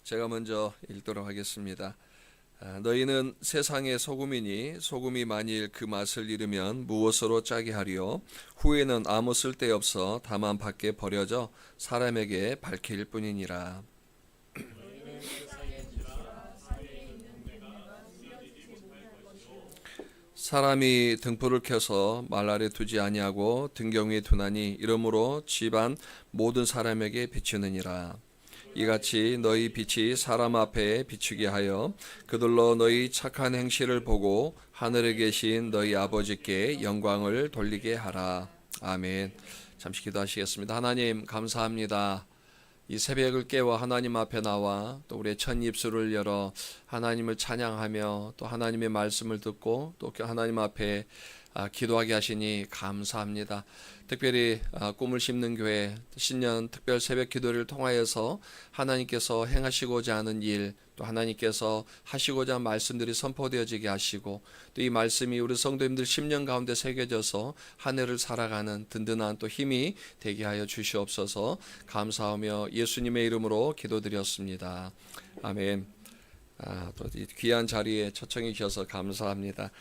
제가 먼저 읽도록 하겠습니다. 너희는 세상의 소금이니 소금이 만일 그 맛을 잃으면 무엇으로 짜게 하리요? 후에는 아무 쓸데없어 다만 밖에 버려져 사람에게 밝힐 뿐이니라. 사람이 등불을 켜서 말 아래 두지 아니하고 등경 위에 두나니 이러므로 집안 모든 사람에게 비추느니라. 이같이 너희 빛이 사람 앞에 비추게 하여 그들로 너희 착한 행실을 보고 하늘에 계신 너희 아버지께 영광을 돌리게 하라. 아멘. 잠시 기도하시겠습니다. 하나님 감사합니다. 이 새벽을 깨워 하나님 앞에 나와 또 우리의 첫 입술을 열어 하나님을 찬양하며 또 하나님의 말씀을 듣고 또 하나님 앞에 기도하게 하시니 감사합니다. 특별히 꿈을 심는 교회 신년 특별 새벽 기도를 통하여서 하나님께서 행하시고자 하는 일, 또 하나님께서 하시고자 하는 말씀들이 선포되어지게 하시고 또 이 말씀이 우리 성도님들 심령 가운데 새겨져서 한 해를 살아가는 든든한 또 힘이 되게 하여 주시옵소서. 감사하며 예수님의 이름으로 기도드렸습니다. 아멘. 또 이 귀한 자리에 초청해 주셔서 감사합니다.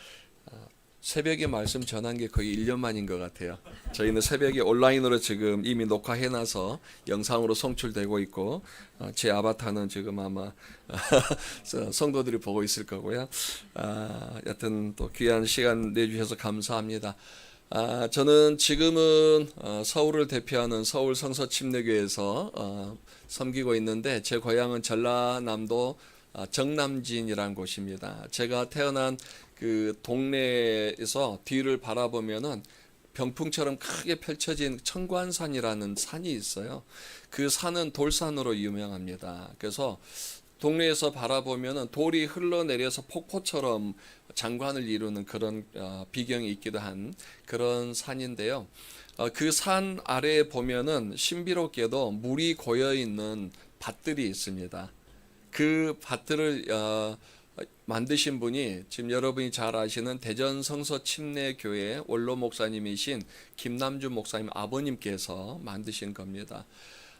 새벽에 말씀 전한 게 거의 1년 만인 것 같아요. 저희는 새벽에 온라인으로 지금 이미 녹화해놔서 영상으로 송출되고 있고 제 아바타는 지금 아마 성도들이 보고 있을 거고요. 여튼 또 귀한 시간 내주셔서 감사합니다. 저는 지금은 서울을 대표하는 서울 성서침례교회에서 섬기고 있는데 제 고향은 전라남도 정남진이라는 곳입니다. 제가 태어난 그 동네에서 뒤를 바라보면은 병풍처럼 크게 펼쳐진 청관산이라는 산이 있어요. 그 산은 돌산으로 유명합니다. 그래서 동네에서 바라보면은 돌이 흘러내려서 폭포처럼 장관을 이루는 그런 비경이 있기도 한 그런 산인데요. 그 산 아래에 보면은 신비롭게도 물이 고여 있는 밭들이 있습니다. 그 밭들을 만드신 분이 지금 여러분이 잘 아시는 대전 성서침례교회 원로 목사님이신 김남주 목사님 아버님께서 만드신 겁니다.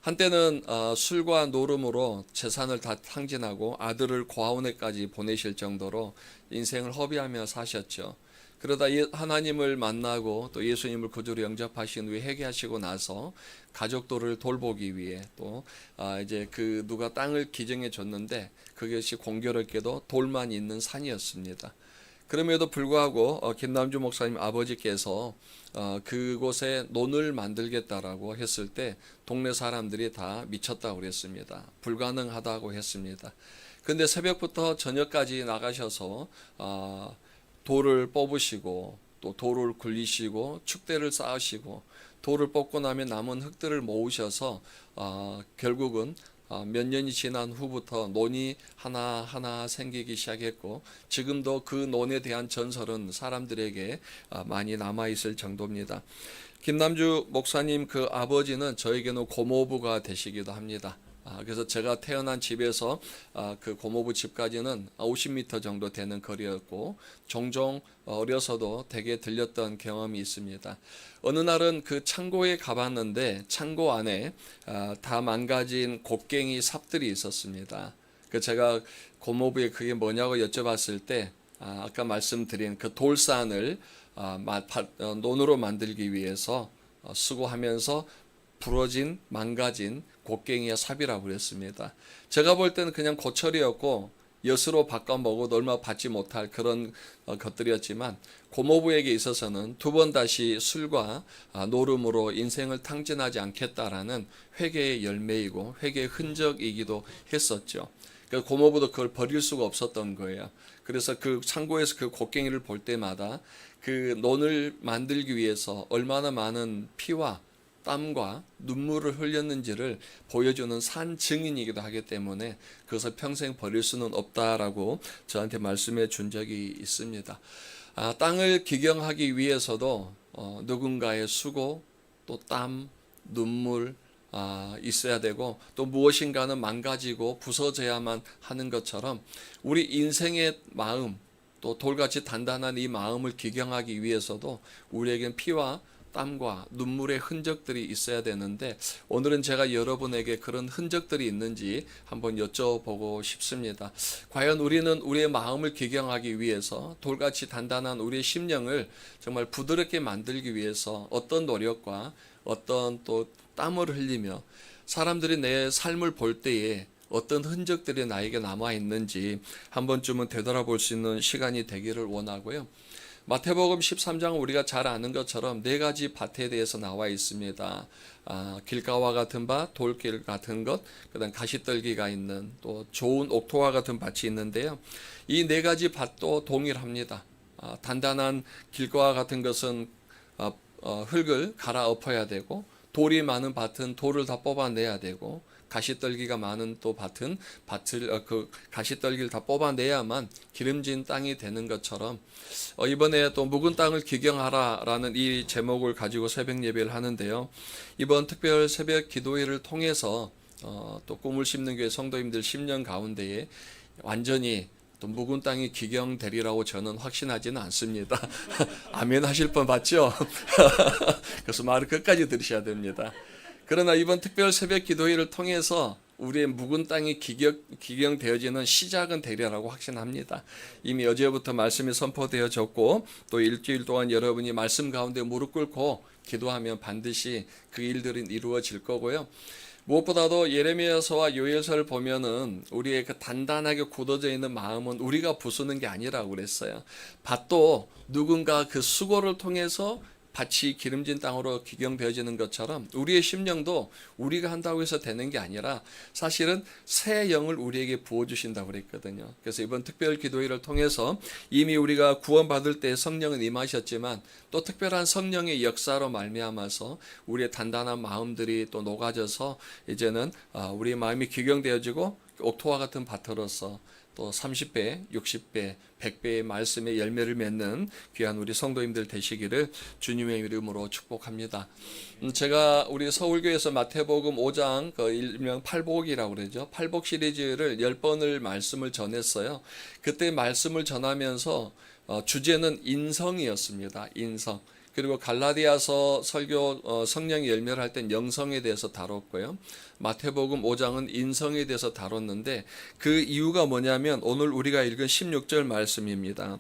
한때는 술과 노름으로 재산을 다 탕진하고 아들을 고아원에까지 보내실 정도로 인생을 허비하며 사셨죠. 그러다 하나님을 만나고 또 예수님을 구주로 영접하신 후에 회개하시고 나서 가족들을 돌보기 위해 또 이제 그 누가 땅을 기증해 줬는데 그것이 공교롭게도 돌만 있는 산이었습니다. 그럼에도 불구하고 김남주 목사님 아버지께서 그곳에 논을 만들겠다라고 했을 때 동네 사람들이 다 미쳤다고 그랬습니다. 불가능하다고 했습니다. 근데 새벽부터 저녁까지 나가셔서 돌을 뽑으시고 또 돌을 굴리시고 축대를 쌓으시고 돌을 뽑고 나면 남은 흙들을 모으셔서 결국은 몇 년이 지난 후부터 논이 하나하나 생기기 시작했고 지금도 그 논에 대한 전설은 사람들에게 많이 남아있을 정도입니다. 김남주 목사님 그 아버지는 저에게는 고모부가 되시기도 합니다. 그래서 제가 태어난 집에서 그 고모부 집까지는 50m 정도 되는 거리였고 종종 어려서도 댁에 들렸던 경험이 있습니다. 어느 날은 그 창고에 가봤는데 창고 안에 다 망가진 곡괭이 삽들이 있었습니다. 그 제가 고모부에 그게 뭐냐고 여쭤봤을 때 아까 말씀드린 그 돌산을 논으로 만들기 위해서 수고하면서 부러진 망가진 곡괭이와 삽이라고 그랬습니다. 제가 볼 때는 그냥 고철이었고 엿으로 바꿔 먹어도 얼마 받지 못할 그런 것들이었지만 고모부에게 있어서는 두 번 다시 술과 노름으로 인생을 탕진하지 않겠다라는 회개의 열매이고 회개의 흔적이기도 했었죠. 그러니까 고모부도 그걸 버릴 수가 없었던 거예요. 그래서 그 창고에서 그 곡괭이를 볼 때마다 그 논을 만들기 위해서 얼마나 많은 피와 땀과 눈물을 흘렸는지를 보여주는 산 증인이기도 하기 때문에 그것을 평생 버릴 수는 없다라고 저한테 말씀해 준 적이 있습니다. 땅을 기경하기 위해서도 누군가의 수고, 또 땀, 눈물 있어야 되고 또 무엇인가는 망가지고 부서져야만 하는 것처럼 우리 인생의 마음, 또 돌같이 단단한 이 마음을 기경하기 위해서도 우리에겐 피와 땀과 눈물의 흔적들이 있어야 되는데 오늘은 제가 여러분에게 그런 흔적들이 있는지 한번 여쭤보고 싶습니다. 과연 우리는 우리의 마음을 기경하기 위해서 돌같이 단단한 우리의 심령을 정말 부드럽게 만들기 위해서 어떤 노력과 어떤 또 땀을 흘리며 사람들이 내 삶을 볼 때에 어떤 흔적들이 나에게 남아 있는지 한 번쯤은 되돌아볼 수 있는 시간이 되기를 원하고요. 마태복음 13장 우리가 잘 아는 것처럼 네 가지 밭에 대해서 나와 있습니다. 길가와 같은 밭, 돌길 같은 것, 그다음 가시떨기가 있는 또 좋은 옥토와 같은 밭이 있는데요. 이 네 가지 밭도 동일합니다. 단단한 길가와 같은 것은 흙을 갈아엎어야 되고, 돌이 많은 밭은 돌을 다 뽑아내야 되고, 가시떨기가 많은 또 밭은 그 가시떨기를 다 뽑아내야만 기름진 땅이 되는 것처럼 이번에 또 묵은 땅을 기경하라라는 이 제목을 가지고 새벽 예배를 하는데요. 이번 특별 새벽 기도회를 통해서 또 꿈을 심는 교회 성도님들 10년 가운데에 완전히 또 묵은 땅이 기경되리라고 저는 확신하지는 않습니다. 아멘 하실 분 맞죠? 그래서 말을 끝까지 들으셔야 됩니다. 그러나 이번 특별 새벽 기도회를 통해서 우리의 묵은 땅이 기경되어지는 시작은 되리라고 확신합니다. 이미 어제부터 말씀이 선포되어졌고 또 일주일 동안 여러분이 말씀 가운데 무릎 꿇고 기도하면 반드시 그 일들은 이루어질 거고요. 무엇보다도 예레미야서와 요엘서를 보면은 우리의 그 단단하게 굳어져 있는 마음은 우리가 부수는 게 아니라고 그랬어요. 밭도 누군가 그 수고를 통해서 밭이 기름진 땅으로 기경되어지는 것처럼 우리의 심령도 우리가 한다고 해서 되는 게 아니라 사실은 새 영을 우리에게 부어주신다고 그랬거든요. 그래서 이번 특별 기도회를 통해서 이미 우리가 구원받을 때 성령은 임하셨지만 또 특별한 성령의 역사로 말미암아서 우리의 단단한 마음들이 또 녹아져서 이제는 우리의 마음이 기경되어지고 옥토와 같은 밭으로서 또 30배, 60배, 100배의 말씀의 열매를 맺는 귀한 우리 성도님들 되시기를 주님의 이름으로 축복합니다. 제가 우리 서울교회에서 마태복음 5장 그 일명 팔복이라고 그러죠. 팔복 시리즈를 10번을 말씀을 전했어요. 그때 말씀을 전하면서 주제는 인성이었습니다. 인성. 그리고 갈라디아서 설교 성령의 열매를 할 땐 영성에 대해서 다뤘고요. 마태복음 5장은 인성에 대해서 다뤘는데 그 이유가 뭐냐면 오늘 우리가 읽은 16절 말씀입니다.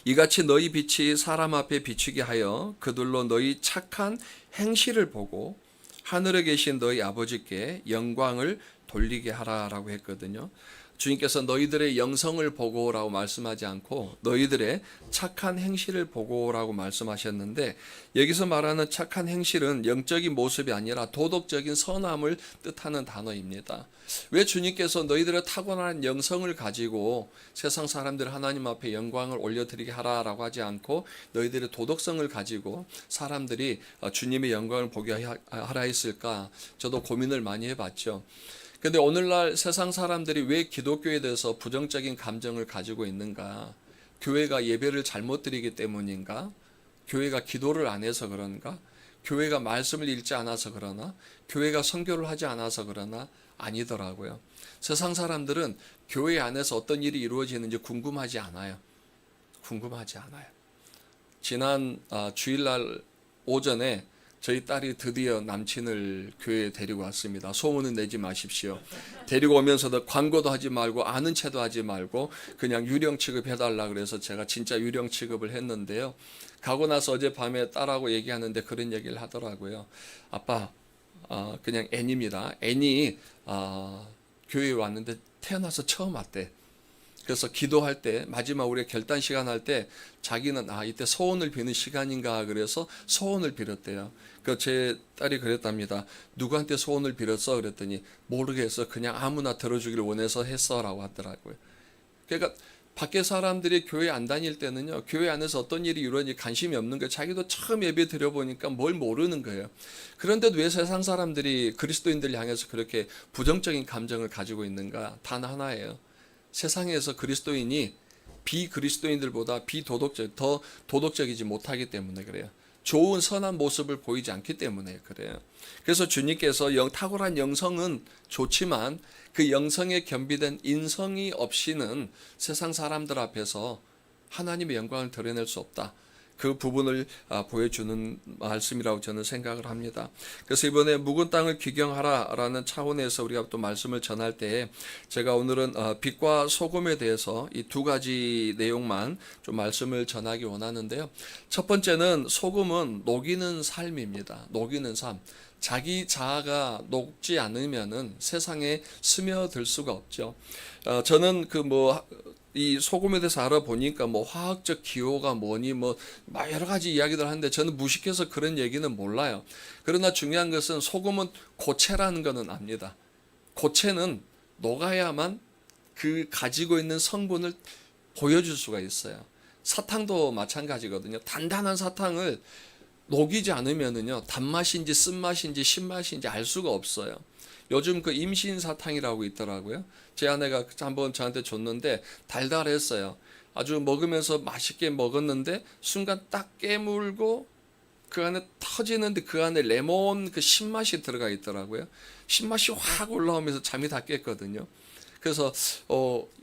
이같이 너희 빛이 사람 앞에 비추게 하여 그들로 너희 착한 행실을 보고 하늘에 계신 너희 아버지께 영광을 돌리게 하라라고 했거든요. 주님께서 너희들의 영성을 보고라고 말씀하지 않고 너희들의 착한 행실을 보고라고 말씀하셨는데 여기서 말하는 착한 행실은 영적인 모습이 아니라 도덕적인 선함을 뜻하는 단어입니다. 왜 주님께서 너희들의 타고난 영성을 가지고 세상 사람들 하나님 앞에 영광을 올려드리게 하라라고 하지 않고 너희들의 도덕성을 가지고 사람들이 주님의 영광을 보게 하라 했을까? 저도 고민을 많이 해봤죠. 근데 오늘날 세상 사람들이 왜 기독교에 대해서 부정적인 감정을 가지고 있는가? 교회가 예배를 잘못 드리기 때문인가? 교회가 기도를 안 해서 그런가? 교회가 말씀을 읽지 않아서 그러나? 교회가 선교를 하지 않아서 그러나? 아니더라고요. 세상 사람들은 교회 안에서 어떤 일이 이루어지는지 궁금하지 않아요. 궁금하지 않아요. 지난 주일날 오전에 저희 딸이 드디어 남친을 교회에 데리고 왔습니다. 소문은 내지 마십시오. 데리고 오면서도 광고도 하지 말고 아는 체도 하지 말고 그냥 유령 취급해달라 그래서 제가 진짜 유령 취급을 했는데요. 가고 나서 어젯밤에 딸하고 얘기하는데 그런 얘기를 하더라고요. 아빠 그냥 애니입니다. 애니 교회에 왔는데 태어나서 처음 왔대. 그래서 기도할 때 마지막 우리가 결단 시간 할 때 자기는 이때 소원을 비는 시간인가 그래서 소원을 빌었대요. 그 제 딸이 그랬답니다. 누구한테 소원을 빌었어? 그랬더니 모르겠어. 그냥 아무나 들어주기를 원해서 했어라고 하더라고요. 그러니까 밖에 사람들이 교회 안 다닐 때는요. 교회 안에서 어떤 일이 이루어지는지 관심이 없는 거예요. 자기도 처음 예배 드려보니까 뭘 모르는 거예요. 그런데도 왜 세상 사람들이 그리스도인들 향해서 그렇게 부정적인 감정을 가지고 있는가? 단 하나예요. 세상에서 그리스도인이 비그리스도인들보다 더 도덕적이지 못하기 때문에 그래요. 좋은 선한 모습을 보이지 않기 때문에 그래요. 그래서 주님께서 탁월한 영성은 좋지만 그 영성에 겸비된 인성이 없이는 세상 사람들 앞에서 하나님의 영광을 드러낼 수 없다. 그 부분을 보여주는 말씀이라고 저는 생각을 합니다. 그래서 이번에 묵은 땅을 귀경하라라는 차원에서 우리가 또 말씀을 전할 때 제가 오늘은 빛과 소금에 대해서 이 두 가지 내용만 좀 말씀을 전하기 원하는데요. 첫 번째는 소금은 녹이는 삶입니다. 녹이는 삶. 자기 자아가 녹지 않으면은 세상에 스며들 수가 없죠. 저는 이 소금에 대해서 알아보니까 화학적 기호가 뭐니 막 여러 가지 이야기들 하는데 저는 무식해서 그런 얘기는 몰라요. 그러나 중요한 것은 소금은 고체라는 것은 압니다. 고체는 녹아야만 그 가지고 있는 성분을 보여줄 수가 있어요. 사탕도 마찬가지거든요. 단단한 사탕을 녹이지 않으면은요, 단맛인지 쓴맛인지 신맛인지 알 수가 없어요. 요즘 그 임신 사탕이라고 있더라고요. 제 아내가 한번 저한테 줬는데 달달했어요. 아주 먹으면서 맛있게 먹었는데 순간 딱 깨물고 그 안에 터지는데 그 안에 레몬 그 신맛이 들어가 있더라고요. 신맛이 확 올라오면서 잠이 다 깼거든요. 그래서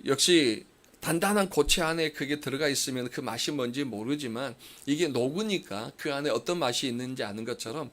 역시 단단한 고체 안에 그게 들어가 있으면 그 맛이 뭔지 모르지만 이게 녹으니까 그 안에 어떤 맛이 있는지 아는 것처럼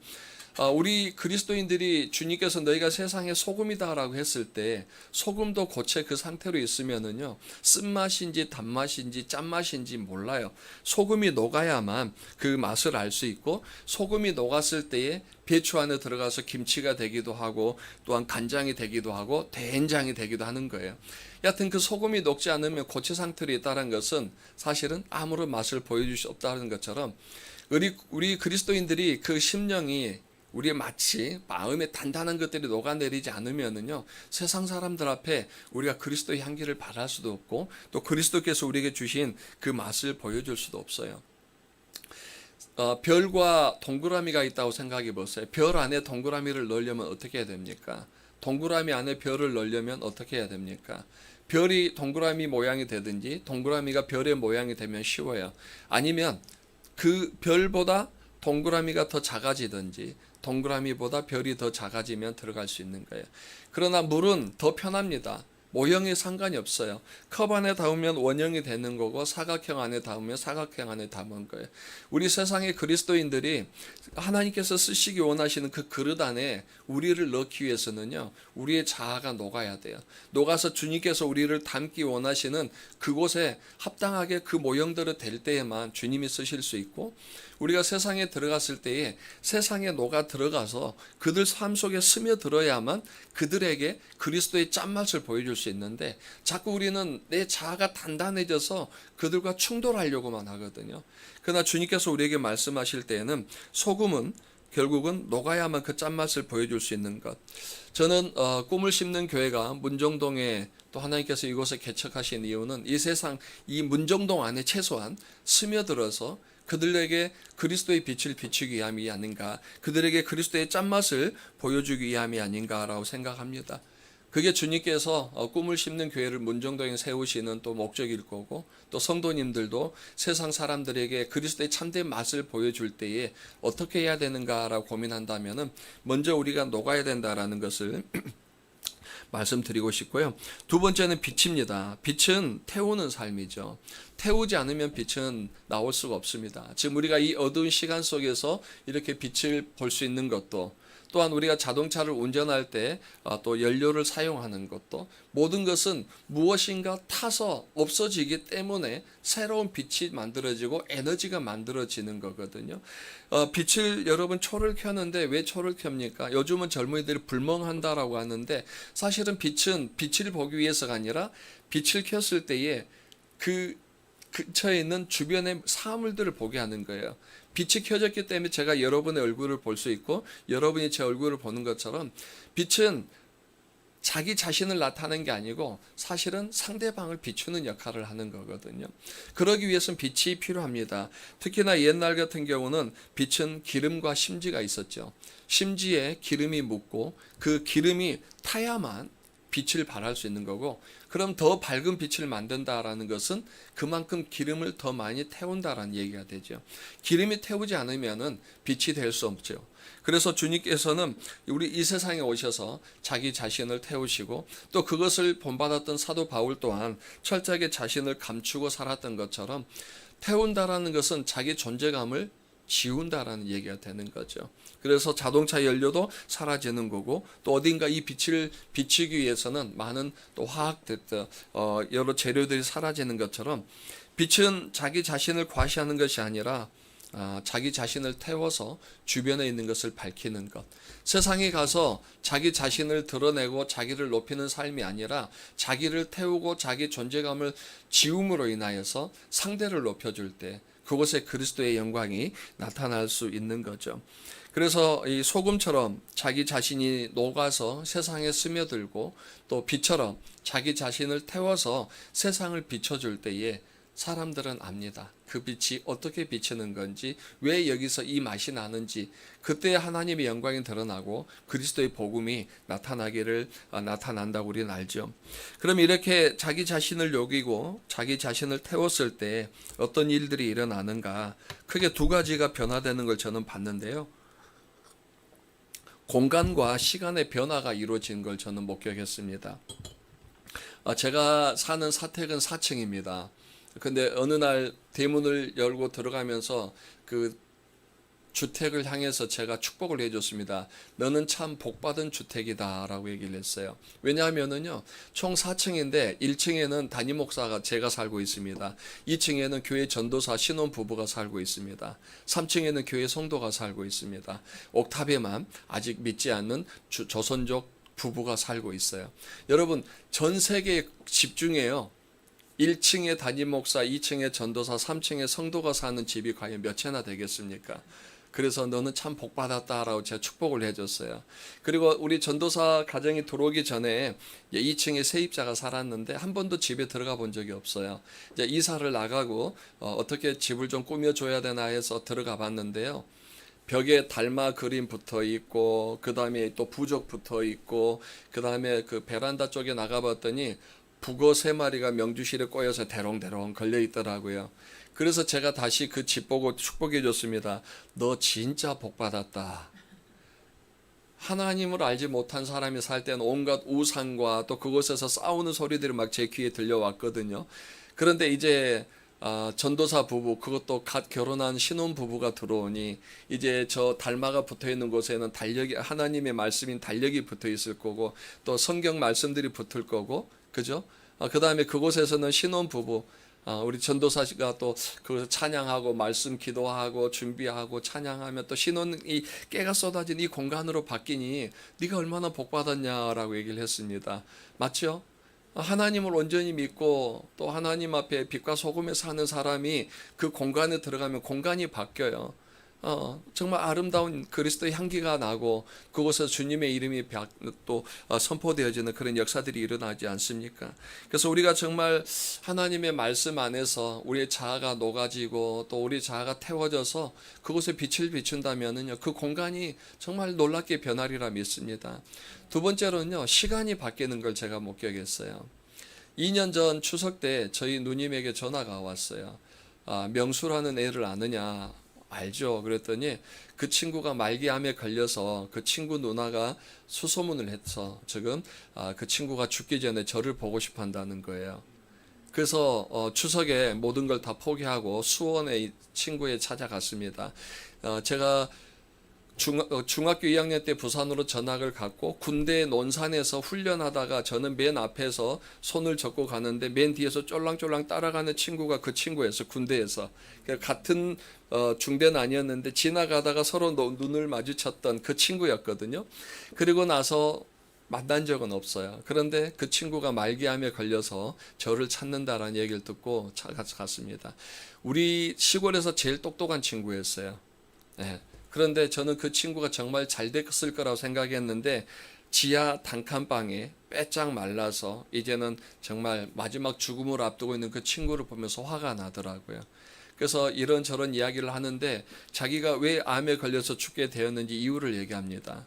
우리 그리스도인들이 주님께서 너희가 세상의 소금이다라고 했을 때 소금도 고체 그 상태로 있으면은요, 쓴맛인지 단맛인지 짠맛인지 몰라요. 소금이 녹아야만 그 맛을 알 수 있고, 소금이 녹았을 때에 배추 안에 들어가서 김치가 되기도 하고 또한 간장이 되기도 하고 된장이 되기도 하는 거예요. 여하튼 그 소금이 녹지 않으면 고체 상태로 있다는 것은 사실은 아무런 맛을 보여줄 수 없다는 것처럼 우리 그리스도인들이 그 심령이 우리의 마치 마음에 단단한 것들이 녹아내리지 않으면은요, 세상 사람들 앞에 우리가 그리스도의 향기를 발할 수도 없고 또 그리스도께서 우리에게 주신 그 맛을 보여줄 수도 없어요. 별과 동그라미가 있다고 생각해 보세요. 별 안에 동그라미를 넣으려면 어떻게 해야 됩니까? 동그라미 안에 별을 넣으려면 어떻게 해야 됩니까? 별이 동그라미 모양이 되든지 동그라미가 별의 모양이 되면 쉬워요. 아니면 그 별보다 동그라미가 더 작아지든지 동그라미보다 별이 더 작아지면 들어갈 수 있는 거예요. 그러나 물은 더 편합니다. 모형에 상관이 없어요. 컵 안에 담으면 원형이 되는 거고 사각형 안에 담으면 사각형 안에 담은 거예요. 우리 세상의 그리스도인들이 하나님께서 쓰시기 원하시는 그 그릇 안에 우리를 넣기 위해서는요, 우리의 자아가 녹아야 돼요. 녹아서 주님께서 우리를 담기 원하시는 그곳에 합당하게 그 모형대로 될 때에만 주님이 쓰실 수 있고, 우리가 세상에 들어갔을 때에 세상에 녹아 들어가서 그들 삶 속에 스며들어야만 그들에게 그리스도의 짠맛을 보여줄 수 있는데, 자꾸 우리는 내 자아가 단단해져서 그들과 충돌하려고만 하거든요. 그러나 주님께서 우리에게 말씀하실 때에는 소금은 결국은 녹아야만 그 짠맛을 보여줄 수 있는 것. 저는 꿈을 심는 교회가 문정동에 또 하나님께서 이곳에 개척하신 이유는 이 세상 이 문정동 안에 최소한 스며들어서 그들에게 그리스도의 빛을 비추기 위함이 아닌가, 그들에게 그리스도의 짠맛을 보여주기 위함이 아닌가라고 생각합니다. 그게 주님께서 꿈을 심는 교회를 문정동에 세우시는 또 목적일 거고, 또 성도님들도 세상 사람들에게 그리스도의 참된 맛을 보여줄 때에 어떻게 해야 되는가라고 고민한다면은 먼저 우리가 녹아야 된다라는 것을 말씀드리고 싶고요. 두 번째는 빛입니다. 빛은 태우는 삶이죠. 태우지 않으면 빛은 나올 수가 없습니다. 지금 우리가 이 어두운 시간 속에서 이렇게 빛을 볼 수 있는 것도, 또한 우리가 자동차를 운전할 때 또 연료를 사용하는 것도, 모든 것은 무엇인가 타서 없어지기 때문에 새로운 빛이 만들어지고 에너지가 만들어지는 거거든요. 빛을 여러분 초를 켜는데 왜 초를 켭니까? 요즘은 젊은이들이 불멍한다라고 하는데, 사실은 빛은 빛을 보기 위해서가 아니라 빛을 켰을 때에 그 근처에 있는 주변의 사물들을 보게 하는 거예요. 빛이 켜졌기 때문에 제가 여러분의 얼굴을 볼 수 있고 여러분이 제 얼굴을 보는 것처럼, 빛은 자기 자신을 나타내는 게 아니고 사실은 상대방을 비추는 역할을 하는 거거든요. 그러기 위해서는 빛이 필요합니다. 특히나 옛날 같은 경우는 빛은 기름과 심지가 있었죠. 심지에 기름이 묻고 그 기름이 타야만 빛을 발할 수 있는 거고, 그럼 더 밝은 빛을 만든다라는 것은 그만큼 기름을 더 많이 태운다라는 얘기가 되죠. 기름이 태우지 않으면은 빛이 될 수 없죠. 그래서 주님께서는 우리 이 세상에 오셔서 자기 자신을 태우시고, 또 그것을 본받았던 사도 바울 또한 철저하게 자신을 감추고 살았던 것처럼 태운다라는 것은 자기 존재감을 지운다라는 얘기가 되는 거죠. 그래서 자동차 연료도 사라지는 거고, 또 어딘가 이 빛을 비추기 위해서는 많은 또 화학 여러 재료들이 사라지는 것처럼, 빛은 자기 자신을 과시하는 것이 아니라 자기 자신을 태워서 주변에 있는 것을 밝히는 것. 세상에 가서 자기 자신을 드러내고 자기를 높이는 삶이 아니라 자기를 태우고 자기 존재감을 지움으로 인하여서 상대를 높여줄 때 그곳에 그리스도의 영광이 나타날 수 있는 거죠. 그래서 이 소금처럼 자기 자신이 녹아서 세상에 스며들고, 또 빛처럼 자기 자신을 태워서 세상을 비춰줄 때에 사람들은 압니다. 그 빛이 어떻게 비치는 건지, 왜 여기서 이 맛이 나는지, 그때 하나님의 영광이 드러나고 그리스도의 복음이 나타난다고 우리는 알죠. 그럼 이렇게 자기 자신을 녹이고 자기 자신을 태웠을 때 어떤 일들이 일어나는가? 크게 두 가지가 변화되는 걸 저는 봤는데요. 공간과 시간의 변화가 이루어진 걸 저는 목격했습니다. 제가 사는 사택은 4층입니다. 근데 어느 날 대문을 열고 들어가면서 그 주택을 향해서 제가 축복을 해줬습니다. 너는 참 복받은 주택이다 라고 얘기를 했어요. 왜냐하면은요, 총 4층인데 1층에는 담임 목사가 제가 살고 있습니다. 2층에는 교회 전도사 신혼부부가 살고 있습니다. 3층에는 교회 성도가 살고 있습니다. 옥탑에만 아직 믿지 않는 조선족 부부가 살고 있어요. 여러분, 전 세계 집 중에요, 1층에 담임 목사, 2층에 전도사, 3층에 성도가 사는 집이 과연 몇 채나 되겠습니까? 그래서 너는 참 복받았다라고 제가 축복을 해줬어요. 그리고 우리 전도사 가정이 들어오기 전에 2층에 세입자가 살았는데 한 번도 집에 들어가 본 적이 없어요. 이제 이사를 나가고 어떻게 집을 좀 꾸며줘야 되나 해서 들어가 봤는데요. 벽에 달마 그림 붙어 있고, 그 다음에 또 부적 붙어 있고, 그 다음에 그 베란다 쪽에 나가봤더니 북어 3마리가 명주실에 꼬여서 대롱대롱 걸려 있더라고요. 그래서 제가 다시 그 집 보고 축복해 줬습니다. 너 진짜 복받았다. 하나님을 알지 못한 사람이 살 때는 온갖 우상과 또 그곳에서 싸우는 소리들이 막 제 귀에 들려왔거든요. 그런데 이제 전도사 부부, 그것도 갓 결혼한 신혼 부부가 들어오니 이제 저 달마가 붙어 있는 곳에는 달력이, 하나님의 말씀인 달력이 붙어 있을 거고, 또 성경 말씀들이 붙을 거고, 그죠? 그 다음에 그곳에서는 신혼 부부, 우리 전도사가 또 그 찬양하고 말씀 기도하고 준비하고 찬양하면 또 신혼이 깨가 쏟아진 이 공간으로 바뀌니 네가 얼마나 복받았냐라고 얘기를 했습니다. 맞죠? 하나님을 온전히 믿고 또 하나님 앞에 빛과 소금에 사는 사람이 그 공간에 들어가면 공간이 바뀌어요. 정말 아름다운 그리스도의 향기가 나고 그곳에서 주님의 이름이 또 선포되어지는 그런 역사들이 일어나지 않습니까? 그래서 우리가 정말 하나님의 말씀 안에서 우리의 자아가 녹아지고 또 우리 자아가 태워져서 그곳에 빛을 비춘다면은요, 그 공간이 정말 놀랍게 변하리라 믿습니다. 두 번째로는요, 시간이 바뀌는 걸 제가 목격했어요. 2년 전 추석 때 저희 누님에게 전화가 왔어요. 명수라는 애를 아느냐? 알죠. 그랬더니 그 친구가 말기암에 걸려서 그 친구 누나가 수소문을 해서 지금 그 친구가 죽기 전에 저를 보고 싶어 한다는 거예요. 그래서 추석에 모든 걸 다 포기하고 수원에 이 친구에 찾아갔습니다. 제가 중학교 2학년 때 부산으로 전학을 갔고, 군대 논산에서 훈련하다가 저는 맨 앞에서 손을 잡고 가는데 맨 뒤에서 쫄랑쫄랑 따라가는 친구가 그 친구였어. 군대에서 같은 중대는 아니었는데 지나가다가 서로 눈을 마주쳤던 그 친구였거든요. 그리고 나서 만난 적은 없어요. 그런데 그 친구가 말기암에 걸려서 저를 찾는다라는 얘기를 듣고 갔습니다. 우리 시골에서 제일 똑똑한 친구였어요. 네. 그런데 저는 그 친구가 정말 잘 됐을 거라고 생각했는데 지하 단칸방에 빼짝 말라서 이제는 정말 마지막 죽음을 앞두고 있는 그 친구를 보면서 화가 나더라고요. 그래서 이런저런 이야기를 하는데 자기가 왜 암에 걸려서 죽게 되었는지 이유를 얘기합니다.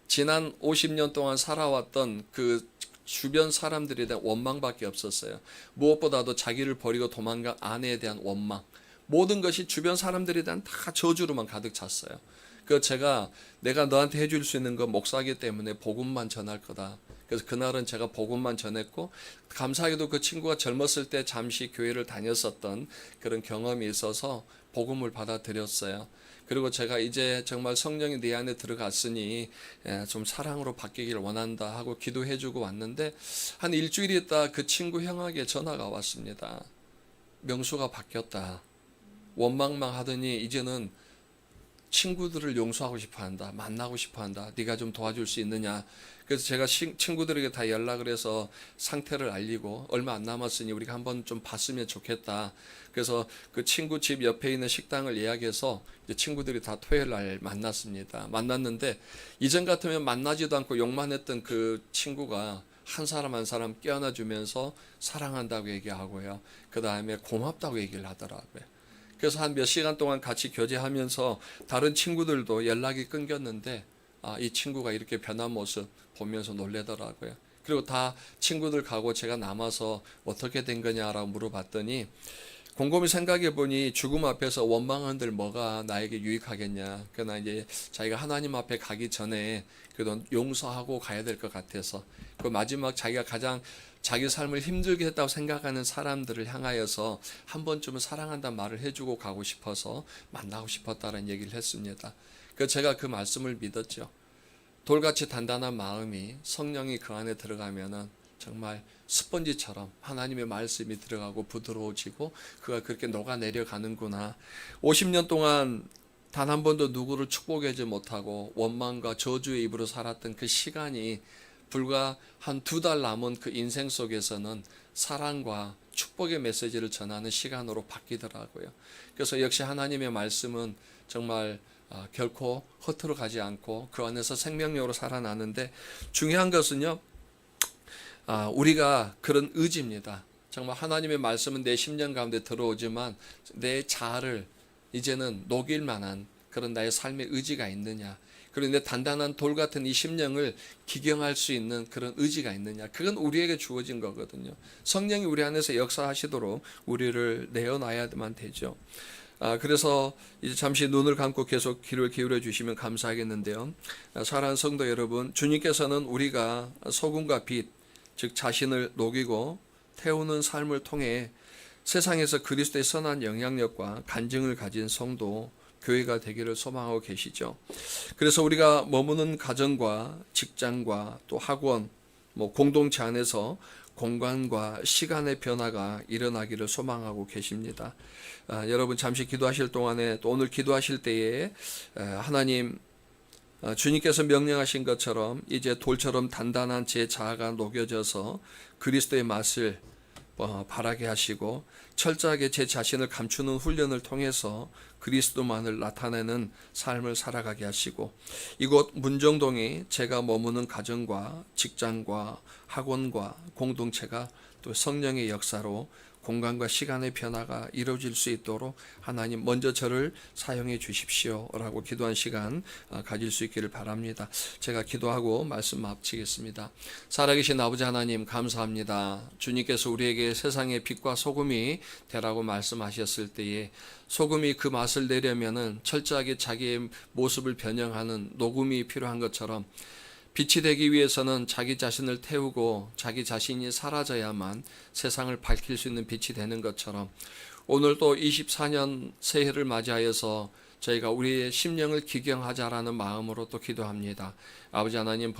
지난 50년 동안 살아왔던 그 주변 사람들에 대한 원망밖에 없었어요. 무엇보다도 자기를 버리고 도망간 아내에 대한 원망. 모든 것이 주변 사람들에 대한 다 저주로만 가득 찼어요. 그 제가 내가 너한테 해줄 수 있는 건 목사기 때문에 복음만 전할 거다. 그래서 그날은 제가 복음만 전했고, 감사하게도 그 친구가 젊었을 때 잠시 교회를 다녔었던 그런 경험이 있어서 복음을 받아들였어요. 그리고 제가 이제 정말 성령이 내 안에 들어갔으니 좀 사랑으로 바뀌길 원한다 하고 기도해주고 왔는데, 한 일주일 있다 그 친구 형에게 전화가 왔습니다. 명수가 바뀌었다. 원망만 하더니 이제는 친구들을 용서하고 싶어한다. 만나고 싶어한다. 네가 좀 도와줄 수 있느냐. 그래서 제가 친구들에게 다 연락을 해서 상태를 알리고, 얼마 안 남았으니 우리가 한번 좀 봤으면 좋겠다. 그래서 그 친구 집 옆에 있는 식당을 예약해서 이제 친구들이 다 토요일 날 만났습니다. 만났는데 이전 같으면 만나지도 않고 욕만 했던 그 친구가 한 사람 한 사람 껴안아 주면서 사랑한다고 얘기하고요. 그 다음에 고맙다고 얘기를 하더라고요. 그래서 한 몇 시간 동안 같이 교제하면서 다른 친구들도 연락이 끊겼는데, 이 친구가 이렇게 변한 모습 보면서 놀래더라고요. 그리고 다 친구들 가고 제가 남아서 어떻게 된 거냐라고 물어봤더니, 곰곰이 생각해 보니 죽음 앞에서 원망한들 뭐가 나에게 유익하겠냐. 그러나 이제 자기가 하나님 앞에 가기 전에 그래도 용서하고 가야 될 것 같아서, 그 마지막 자기가 가장 자기 삶을 힘들게 했다고 생각하는 사람들을 향하여서 한 번쯤은 사랑한다는 말을 해주고 가고 싶어서 만나고 싶었다는 얘기를 했습니다. 그래서 제가 그 말씀을 믿었죠. 돌같이 단단한 마음이 성령이 그 안에 들어가면은 정말 스펀지처럼 하나님의 말씀이 들어가고 부드러워지고 그가 그렇게 녹아내려 가는구나. 50년 동안 단 한 번도 누구를 축복하지 못하고 원망과 저주의 입으로 살았던 그 시간이 불과 한 2달 남은 그 인생 속에서는 사랑과 축복의 메시지를 전하는 시간으로 바뀌더라고요. 그래서 역시 하나님의 말씀은 정말 결코 허투루 가지 않고 그 안에서 생명력으로 살아나는데, 중요한 것은요, 우리가 그런 의지입니다. 정말 하나님의 말씀은 내 심령 가운데 들어오지만 내 자아를 이제는 녹일 만한 그런 나의 삶의 의지가 있느냐, 그런데 단단한 돌 같은 이 심령을 기경할 수 있는 그런 의지가 있느냐, 그건 우리에게 주어진 거거든요. 성령이 우리 안에서 역사하시도록 우리를 내어놔야만 되죠. 그래서 이제 잠시 눈을 감고 계속 귀를 기울여 주시면 감사하겠는데요. 사랑하는 성도 여러분, 주님께서는 우리가 소금과 빛, 즉 자신을 녹이고 태우는 삶을 통해 세상에서 그리스도의 선한 영향력과 간증을 가진 성도, 교회가 되기를 소망하고 계시죠. 그래서 우리가 머무는 가정과 직장과 또 학원, 공동체 안에서 공간과 시간의 변화가 일어나기를 소망하고 계십니다. 여러분 잠시 기도하실 동안에, 또 오늘 기도하실 때에 하나님, 주님께서 명령하신 것처럼 이제 돌처럼 단단한 제 자아가 녹여져서 그리스도의 맛을 바라게 하시고, 철저하게 제 자신을 감추는 훈련을 통해서 그리스도만을 나타내는 삶을 살아가게 하시고, 이곳 문정동이 제가 머무는 가정과 직장과 학원과 공동체가 또 성령의 역사로 공간과 시간의 변화가 이루어질 수 있도록 하나님 먼저 저를 사용해 주십시오 라고 기도한 시간 가질 수 있기를 바랍니다. 제가 기도하고 말씀 마치겠습니다. 살아계신 아버지 하나님, 감사합니다. 주님께서 우리에게 세상의 빛과 소금이 되라고 말씀하셨을 때에 소금이 그 맛을 내려면은 철저하게 자기의 모습을 변형하는 녹음이 필요한 것처럼, 빛이 되기 위해서는 자기 자신을 태우고 자기 자신이 사라져야만 세상을 밝힐 수 있는 빛이 되는 것처럼, 오늘도 24년 새해를 맞이하여서 저희가 우리의 심령을 기경하자라는 마음으로 또 기도합니다. 아버지 하나님,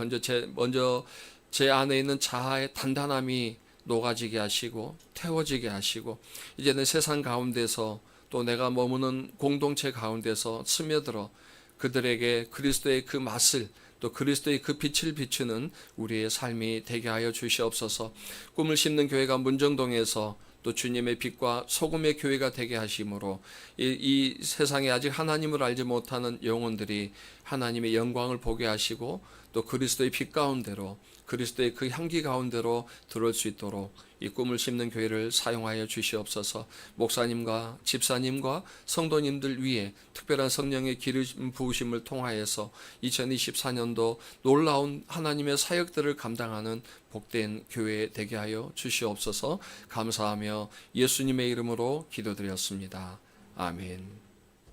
먼저 제 안에 있는 자아의 단단함이 녹아지게 하시고 태워지게 하시고, 이제는 세상 가운데서 또 내가 머무는 공동체 가운데서 스며들어 그들에게 그리스도의 그 맛을, 또 그리스도의 그 빛을 비추는 우리의 삶이 되게 하여 주시옵소서. 꿈을 심는 교회가 문정동에서 또 주님의 빛과 소금의 교회가 되게 하심으로 이 세상에 아직 하나님을 알지 못하는 영혼들이 하나님의 영광을 보게 하시고, 또 그리스도의 빛 가운데로, 그리스도의 그 향기 가운데로 들어올 수 있도록 이 꿈을 심는 교회를 사용하여 주시옵소서. 목사님과 집사님과 성도님들 위에 특별한 성령의 기름 부으심을 통하여서 2024년도 놀라운 하나님의 사역들을 감당하는 복된 교회 되게 하여 주시옵소서. 감사하며 예수님의 이름으로 기도드렸습니다. 아멘.